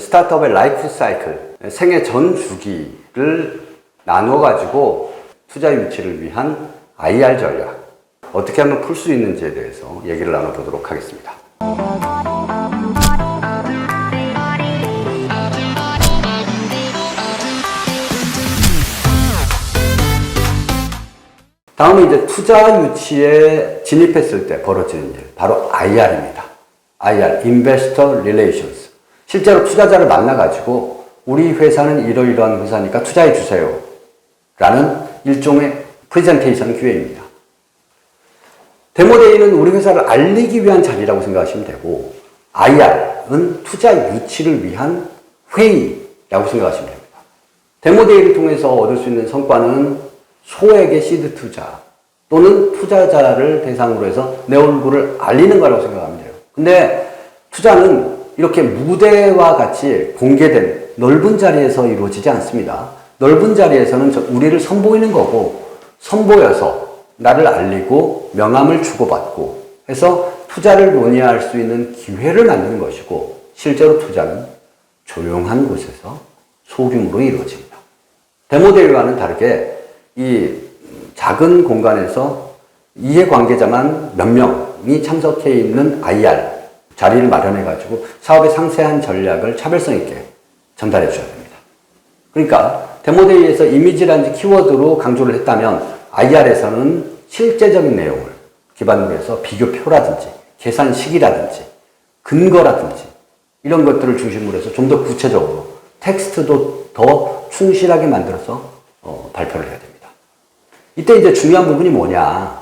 스타트업의 라이프 사이클, 생애 전 주기를 나누어 가지고 투자 유치를 위한 IR 전략, 어떻게 하면 풀 수 있는지에 대해서 얘기를 나눠보도록 하겠습니다. 다음은 이제 투자 유치에 진입했을 때 벌어지는 일, 바로 IR입니다. IR, Investor Relations. 실제로 투자자를 만나가지고 우리 회사는 이러이러한 회사니까 투자해 주세요 라는 일종의 프레젠테이션 기회입니다. 데모데이는 우리 회사를 알리기 위한 자리라고 생각하시면 되고, IR은 투자 유치를 위한 회의라고 생각하시면 됩니다. 데모데이를 통해서 얻을 수 있는 성과는 소액의 시드 투자 또는 투자자를 대상으로 해서 내 얼굴을 알리는 거라고 생각하면 돼요. 근데 투자는 이렇게 무대와 같이 공개된 넓은 자리에서 이루어지지 않습니다. 넓은 자리에서는 우리를 선보이는 거고, 선보여서 나를 알리고 명함을 주고받고 해서 투자를 논의할 수 있는 기회를 만드는 것이고, 실제로 투자는 조용한 곳에서 소규모로 이루어집니다. 데모데이와는 다르게 이 작은 공간에서 이해관계자만 몇 명이 참석해 있는 IR 자리를 마련해가지고 사업의 상세한 전략을 차별성 있게 전달해 주셔야 됩니다. 그러니까 데모데이에서 이미지라든지 키워드로 강조를 했다면, IR에서는 실제적인 내용을 기반으로 해서 비교표라든지 계산식이라든지 근거라든지 이런 것들을 중심으로 해서 좀 더 구체적으로 텍스트도 더 충실하게 만들어서 발표를 해야 됩니다. 이때 이제 중요한 부분이 뭐냐,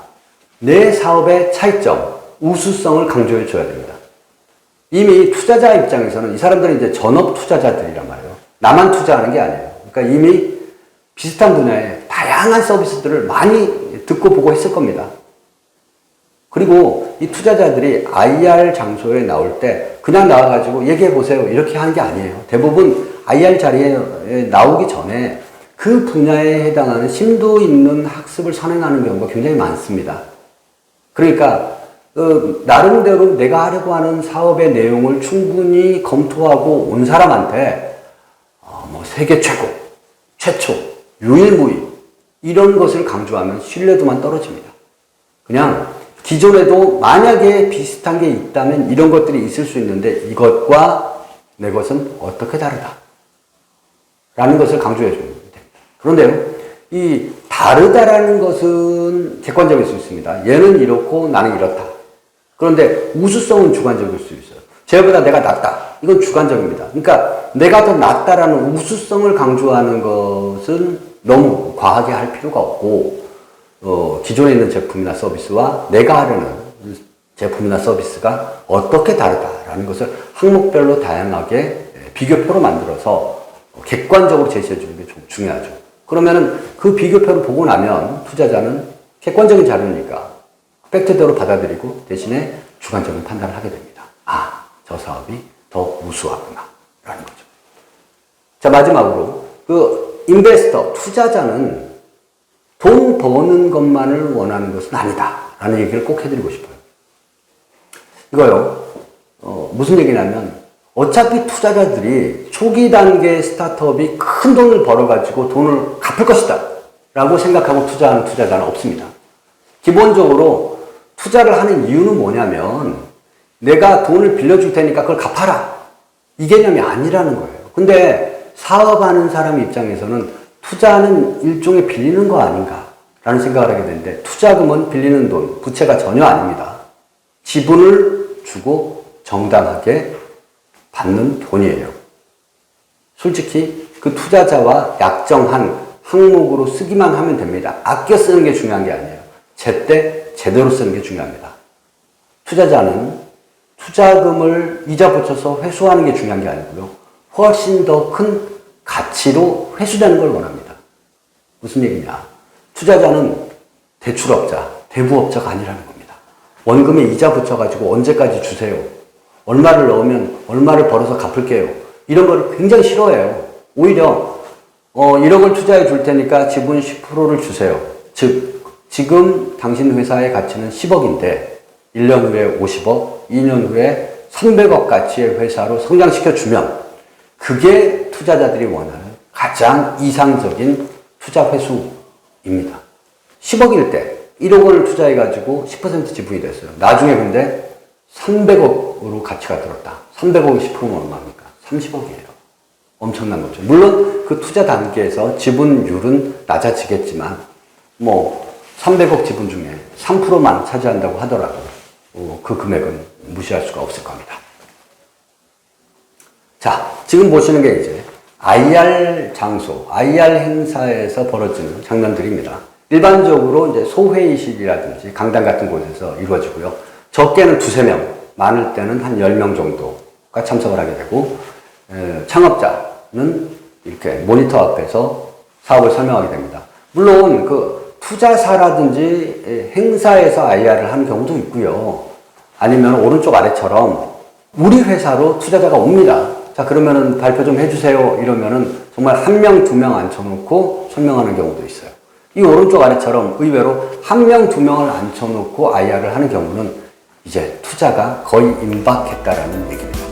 내 사업의 차이점, 우수성을 강조해 줘야 됩니다. 이미 투자자 입장에서는 이 사람들은 이제 전업 투자자들이란 말이에요. 나만 투자하는 게 아니에요. 그러니까 이미 비슷한 분야의 다양한 서비스들을 많이 듣고 보고 했을 겁니다. 그리고 이 투자자들이 IR 장소에 나올 때 그냥 나와가지고 얘기해 보세요 이렇게 하는 게 아니에요. 대부분 IR 자리에 나오기 전에 그 분야에 해당하는 심도 있는 학습을 선행하는 경우가 굉장히 많습니다. 그러니까 나름대로 내가 하려고 하는 사업의 내용을 충분히 검토하고 온 사람한테 세계 최초, 유일무이 이런 것을 강조하면 신뢰도만 떨어집니다. 그냥 기존에도 만약에 비슷한 게 있다면 이런 것들이 있을 수 있는데 이것과 내 것은 어떻게 다르다 라는 것을 강조해 줍니다. 그런데요, 이 다르다라는 것은 객관적일 수 있습니다. 얘는 이렇고 나는 이렇다. 그런데 우수성은 주관적일 수 있어요. 쟤보다 내가 낫다. 이건 주관적입니다. 그러니까 내가 더 낫다라는 우수성을 강조하는 것은 너무 과하게 할 필요가 없고, 기존에 있는 제품이나 서비스와 내가 하려는 제품이나 서비스가 어떻게 다르다라는 것을 항목별로 다양하게 비교표로 만들어서 객관적으로 제시해 주는 게 좀 중요하죠. 그러면은 그 비교표를 보고 나면 투자자는 객관적인 자료니까 팩트대로 받아들이고 대신에 주관적인 판단을 하게 됩니다. 아, 저 사업이 더 우수하구나 라는 거죠. 자, 마지막으로 인베스터, 투자자는 돈 버는 것만을 원하는 것은 아니다 라는 얘기를 꼭 해드리고 싶어요. 이거요, 무슨 얘기냐면, 어차피 투자자들이 초기 단계 스타트업이 큰 돈을 벌어가지고 돈을 갚을 것이다 라고 생각하고 투자하는 투자자는 없습니다. 기본적으로 투자를 하는 이유는 뭐냐면, 내가 돈을 빌려줄 테니까 그걸 갚아라, 이 개념이 아니라는 거예요. 근데 사업하는 사람 입장에서는 투자는 일종의 빌리는 거 아닌가 라는 생각을 하게 되는데, 투자금은 빌리는 돈, 부채가 전혀 아닙니다. 지분을 주고 정당하게 받는 돈이에요. 솔직히 그 투자자와 약정한 항목으로 쓰기만 하면 됩니다. 아껴 쓰는 게 중요한 게 아니에요. 제때 제대로 쓰는 게 중요합니다. 투자자는 투자금을 이자 붙여서 회수하는 게 중요한 게 아니고요, 훨씬 더 큰 가치로 회수되는 걸 원합니다. 무슨 얘기냐? 투자자는 대출업자, 대부업자가 아니라는 겁니다. 원금에 이자 붙여가지고 언제까지 주세요, 얼마를 넣으면 얼마를 벌어서 갚을게요, 이런 걸 굉장히 싫어해요. 오히려 1억을 투자해 줄 테니까 지분 10%를 주세요. 즉 지금 당신 회사의 가치는 10억인데 1년 후에 50억, 2년 후에 300억 가치의 회사로 성장시켜주면 그게 투자자들이 원하는 가장 이상적인 투자 회수입니다. 10억일 때 1억을 투자해가지고 10% 지분이 됐어요. 나중에 근데 300억으로 가치가 들었다. 300억이 10%면 얼마입니까? 30억이에요. 엄청난 거죠. 물론 그 투자 단계에서 지분율은 낮아지겠지만 뭐 300억 지분 중에 3%만 차지한다고 하더라도 그 금액은 무시할 수가 없을 겁니다. 자, 지금 보시는 게 이제 IR 장소, IR 행사에서 벌어지는 장면들입니다. 일반적으로 이제 소회의실이라든지 강당 같은 곳에서 이루어지고요. 적게는 2~3명, 많을 때는 한 10명 정도가 참석을 하게 되고, 창업자는 이렇게 모니터 앞에서 사업을 설명하게 됩니다. 물론 그 투자사라든지 행사에서 IR을 하는 경우도 있고요. 아니면 오른쪽 아래처럼 우리 회사로 투자자가 옵니다. 자, 그러면은 발표 좀 해주세요. 이러면은 정말 1명, 2명 앉혀놓고 설명하는 경우도 있어요. 이 오른쪽 아래처럼 의외로 1명, 2명을 앉혀놓고 IR을 하는 경우는 이제 투자가 거의 임박했다라는 얘기입니다.